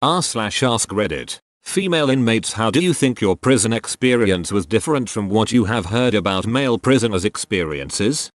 r/AskReddit. Female inmates, how do you think your prison experience was different from what you have heard about male prisoners' experiences?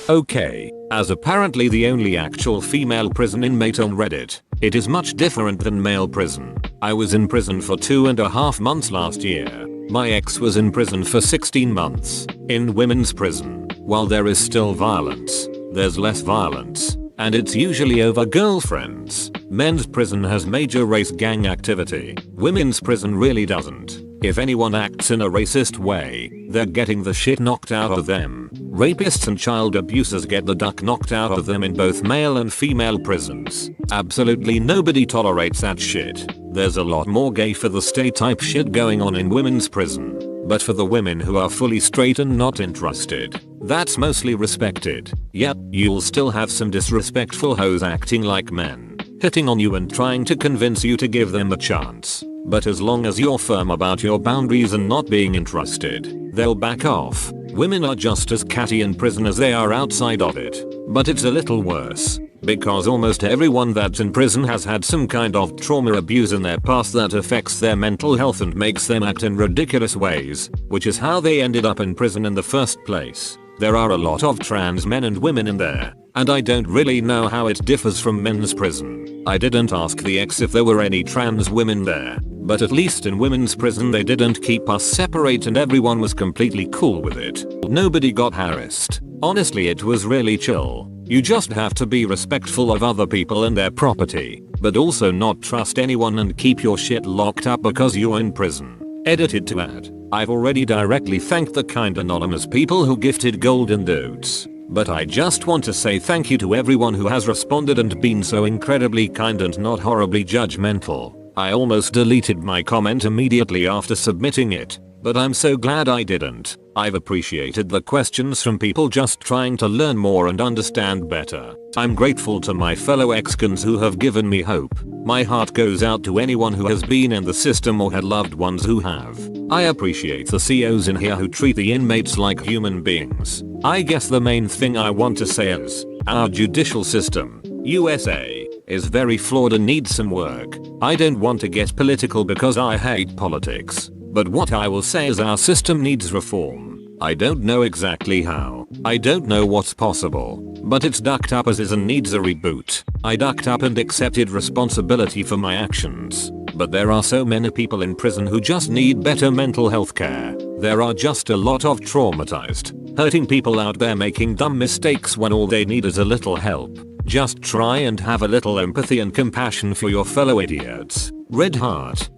Okay, as apparently the only actual female prison inmate on Reddit, it is much different than male prison. I was in prison for 2.5 months last year. My ex was in prison for 16 months. In women's prison, while there is still violence, there's less violence, and it's usually over girlfriends. Men's prison has major race gang activity. Women's prison really doesn't. If anyone acts in a racist way, they're getting the shit knocked out of them. Rapists and child abusers get the duck knocked out of them in both male and female prisons. Absolutely nobody tolerates that shit. There's a lot more gay for the stay type shit going on in women's prison. But for the women who are fully straight and not interested, that's mostly respected. Yep, you'll still have some disrespectful hoes acting like men, hitting on you and trying to convince you to give them a chance. But as long as you're firm about your boundaries and not being interested, they'll back off. Women are just as catty in prison as they are outside of it. But it's a little worse, because almost everyone that's in prison has had some kind of trauma abuse in their past that affects their mental health and makes them act in ridiculous ways, which is how they ended up in prison in the first place. There are a lot of trans men and women in there, and I don't really know how it differs from men's prison. I didn't ask the ex if there were any trans women there, but at least in women's prison they didn't keep us separate and everyone was completely cool with it. Nobody got harassed. Honestly, it was really chill. You just have to be respectful of other people and their property, but also not trust anyone and keep your shit locked up because you're in prison. Edited to add, I've already directly thanked the kind anonymous people who gifted golden dudes, but I just want to say thank you to everyone who has responded and been so incredibly kind and not horribly judgmental. I almost deleted my comment immediately after submitting it, but I'm so glad I didn't. I've appreciated the questions from people just trying to learn more and understand better. I'm grateful to my fellow ex-cons who have given me hope. My heart goes out to anyone who has been in the system or had loved ones who have. I appreciate the COs in here who treat the inmates like human beings. I guess the main thing I want to say is, our judicial system, USA, is very flawed and needs some work. I don't want to get political because I hate politics, but what I will say is our system needs reform. I don't know exactly how. I don't know what's possible, but it's ducked up as is and needs a reboot. I ducked up and accepted responsibility for my actions, but there are so many people in prison who just need better mental health care. There are just a lot of traumatized, hurting people out there making dumb mistakes when all they need is a little help. Just try and have a little empathy and compassion for your fellow idiots. Red heart.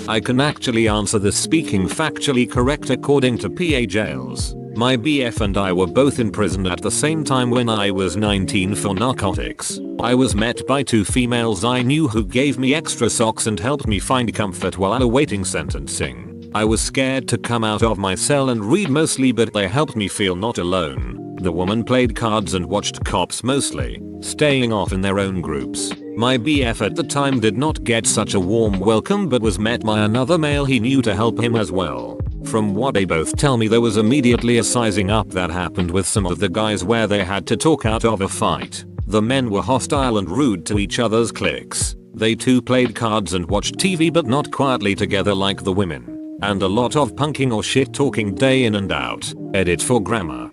I can actually answer this speaking factually correct according to PA Jails. My BF and I were both in prison at the same time when I was 19 for narcotics. I was met by two females I knew who gave me extra socks and helped me find comfort while awaiting sentencing. I was scared to come out of my cell and read mostly, but they helped me feel not alone. The woman played cards and watched cops mostly, staying off in their own groups. My BF at the time did not get such a warm welcome but was met by another male he knew to help him as well. From what they both tell me, there was immediately a sizing up that happened with some of the guys where they had to talk out of a fight. The men were hostile and rude to each other's cliques. They too played cards and watched TV but not quietly together like the women. And a lot of punking or shit talking day in and out. Edit for grammar.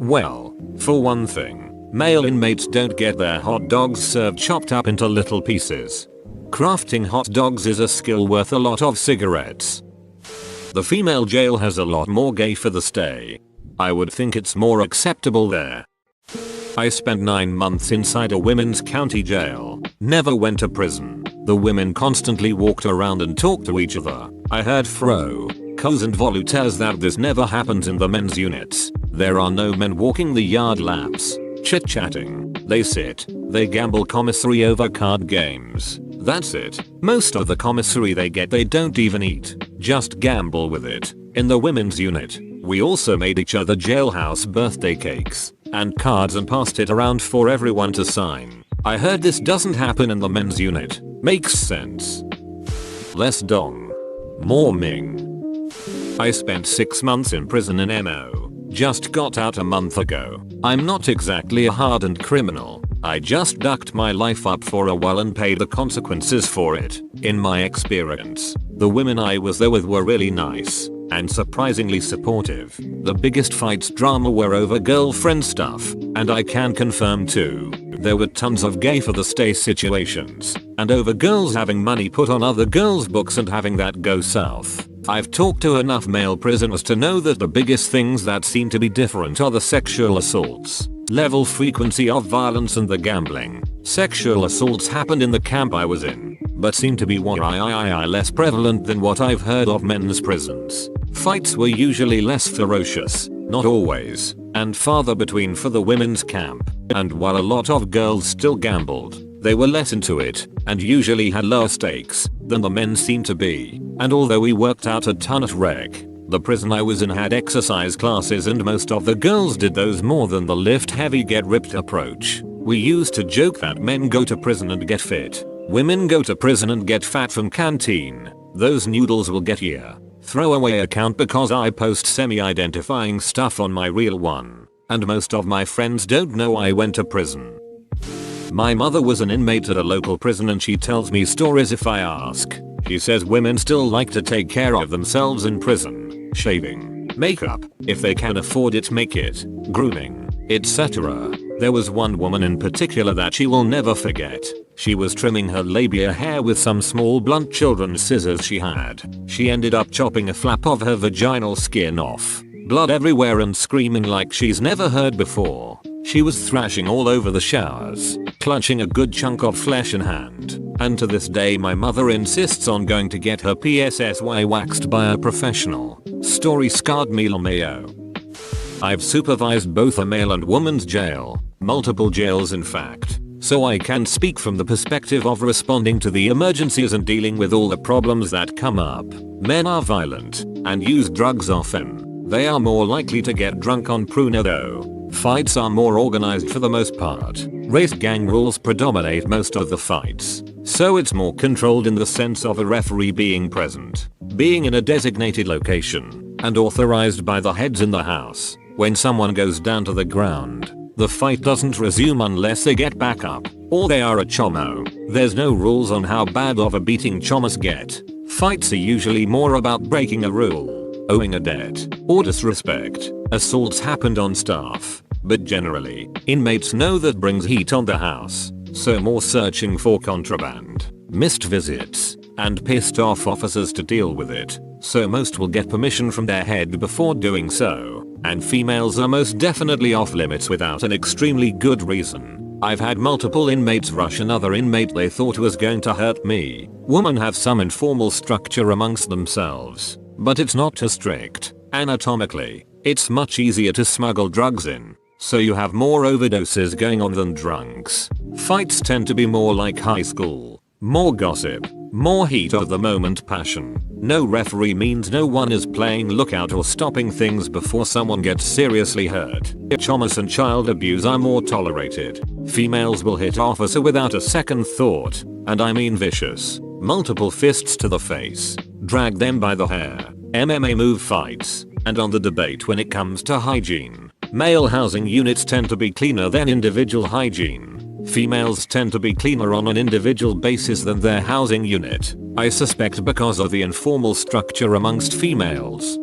Well, for one thing, male inmates don't get their hot dogs served chopped up into little pieces. Crafting hot dogs is a skill worth a lot of cigarettes. The female jail has a lot more gay for the stay. I would think it's more acceptable there. I spent 9 months inside a women's county jail. Never went to prison. The women constantly walked around and talked to each other. I heard cos and volunteers that this never happens in the men's units. There are no men walking the yard laps, chit-chatting. They sit, they gamble commissary over card games. That's it. Most of the commissary they get they don't even eat, just gamble with it. In the women's unit, we also made each other jailhouse birthday cakes and cards and passed it around for everyone to sign. I heard this doesn't happen in the men's unit. Makes sense. Less dong. More ming. I spent 6 months in prison in MO. Just got out a month ago. I'm not exactly a hardened criminal, I just ducked my life up for a while and paid the consequences for it. In my experience, the women I was there with were really nice and surprisingly supportive. The biggest fights drama were over girlfriend stuff, and I can confirm too, there were tons of gay for the stay situations, and over girls having money put on other girls' books and having that go south. I've talked to enough male prisoners to know that the biggest things that seem to be different are the sexual assaults, level frequency of violence and the gambling. Sexual assaults happened in the camp I was in, but seem to be less prevalent than what I've heard of men's prisons. Fights were usually less ferocious, not always, and farther between for the women's camp, and while a lot of girls still gambled, they were less into it, and usually had lower stakes than the men seemed to be. And although we worked out a ton at rec, the prison I was in had exercise classes and most of the girls did those more than the lift heavy get ripped approach. We used to joke that men go to prison and get fit, women go to prison and get fat from canteen. Those noodles will get ya. Throwaway account because I post semi-identifying stuff on my real one, and most of my friends don't know I went to prison. My mother was an inmate at a local prison and she tells me stories if I ask. She says women still like to take care of themselves in prison. Shaving, makeup, if they can afford it make it, grooming, etc. There was one woman in particular that she will never forget. She was trimming her labia hair with some small blunt children's scissors she had. She ended up chopping a flap of her vaginal skin off. Blood everywhere and screaming like she's never heard before. She was thrashing all over the showers, clutching a good chunk of flesh in hand. And to this day my mother insists on going to get her PSSY waxed by a professional. Story scarred me LMAO. I've supervised both a male and woman's jail, multiple jails in fact, so I can speak from the perspective of responding to the emergencies and dealing with all the problems that come up. Men are violent and use drugs often. They are more likely to get drunk on Pruno though. Fights are more organized for the most part. Race gang rules predominate most of the fights, so it's more controlled in the sense of a referee being present, being in a designated location, and authorized by the heads in the house. When someone goes down to the ground, the fight doesn't resume unless they get back up, or they are a chomo. There's no rules on how bad of a beating chomos get. Fights are usually more about breaking a rule, owing a debt, or disrespect. Assaults happened on staff, but generally, inmates know that brings heat on the house, so more searching for contraband, missed visits, and pissed off officers to deal with it, so most will get permission from their head before doing so, and females are most definitely off limits without an extremely good reason. I've had multiple inmates rush another inmate they thought was going to hurt me. Women have some informal structure amongst themselves, but it's not too strict. Anatomically, it's much easier to smuggle drugs in, so you have more overdoses going on than drunks. Fights tend to be more like high school. More gossip, more heat of the moment passion. No referee means no one is playing lookout or stopping things before someone gets seriously hurt. Chomos and child abuse are more tolerated. Females will hit officer without a second thought, and I mean vicious. Multiple fists to the face, drag them by the hair, MMA move fights, and on the debate when it comes to hygiene. Male housing units tend to be cleaner than individual hygiene. Females tend to be cleaner on an individual basis than their housing unit, I suspect because of the informal structure amongst females.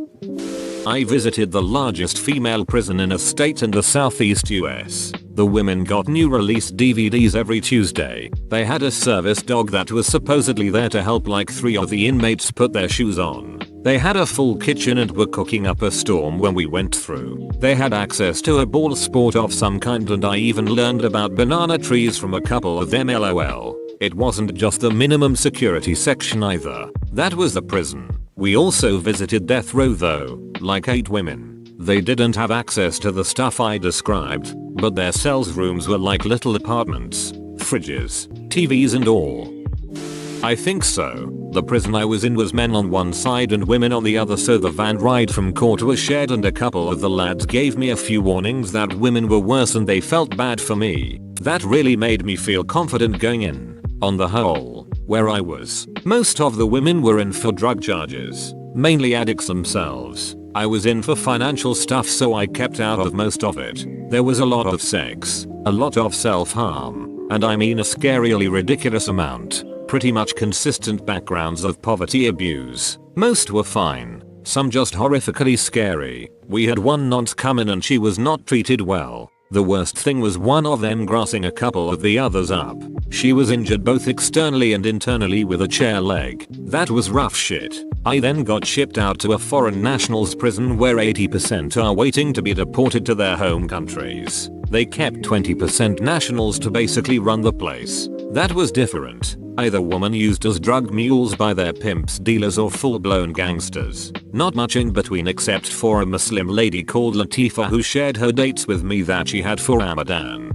I visited the largest female prison in a state in the southeast US. The women got new release DVDs every Tuesday. They had a service dog that was supposedly there to help like 3 of the inmates put their shoes on. They had a full kitchen and were cooking up a storm when we went through. They had access to a ball sport of some kind and I even learned about banana trees from a couple of them LOL. It wasn't just the minimum security section either. That was the prison. We also visited death row though, like 8 women. They didn't have access to the stuff I described, but their cells rooms were like little apartments, fridges, TVs and all. I think so. The prison I was in was men on one side and women on the other, so the van ride from court was shared and a couple of the lads gave me a few warnings that women were worse and they felt bad for me. That really made me feel confident going in. On the whole, where I was, most of the women were in for drug charges, mainly addicts themselves. I was in for financial stuff so I kept out of most of it. There was a lot of sex, A lot of self-harm, and I mean a scarily ridiculous amount. Pretty much consistent backgrounds of poverty abuse. Most were fine, some just horrifically scary. We had one nonce come in and she was not treated well. The worst thing was one of them grassing a couple of the others up. She was injured both externally and internally with a chair leg. That was rough shit. I then got shipped out to a foreign nationals prison where 80% are waiting to be deported to their home countries. They kept 20% nationals to basically run the place. That was different. Either women used as drug mules by their pimps, dealers, or full-blown gangsters. Not much in between except for a Muslim lady called Latifa who shared her dates with me that she had for Ramadan.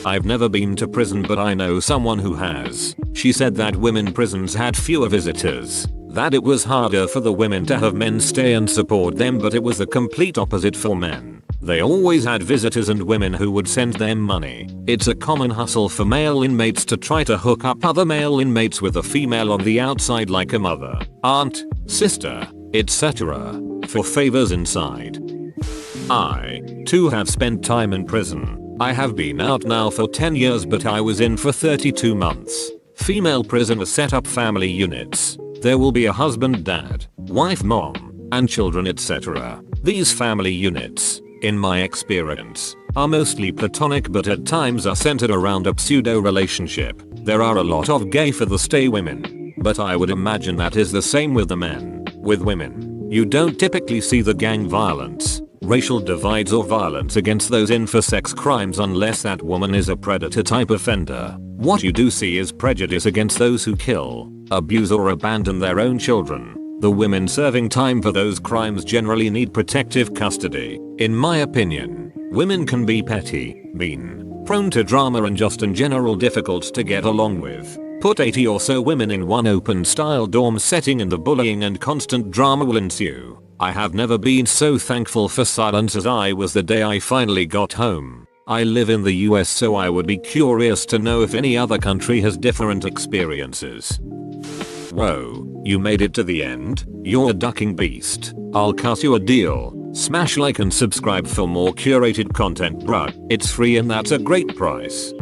I've never been to prison, but I know someone who has. She said that women prisons had fewer visitors. That it was harder for the women to have men stay and support them, but it was the complete opposite for men. They always had visitors and women who would send them money. It's a common hustle for male inmates to try to hook up other male inmates with a female on the outside, like a mother, aunt, sister, etc. for favors inside. I, too, have spent time in prison. I have been out now for 10 years, but I was in for 32 months. Female prisoners set up family units. There will be a husband, dad, wife, mom, and children, etc. These family units, in my experience, are mostly platonic but at times are centered around a pseudo relationship. There are a lot of gay for the stay women, but I would imagine that is the same with the men. With women, you don't typically see the gang violence, racial divides, or violence against those in for sex crimes unless that woman is a predator type offender. What you do see is prejudice against those who kill, abuse, or abandon their own children. The women serving time for those crimes generally need protective custody. In my opinion, women can be petty, mean, prone to drama, and just in general difficult to get along with. Put 80 or so women in one open style dorm setting and the bullying and constant drama will ensue. I have never been so thankful for silence as I was the day I finally got home. I live in the US, so I would be curious to know if any other country has different experiences. Whoa, you made it to the end? You're a ducking beast. I'll cut you a deal. Smash like and subscribe for more curated content, bruh. It's free and that's a great price.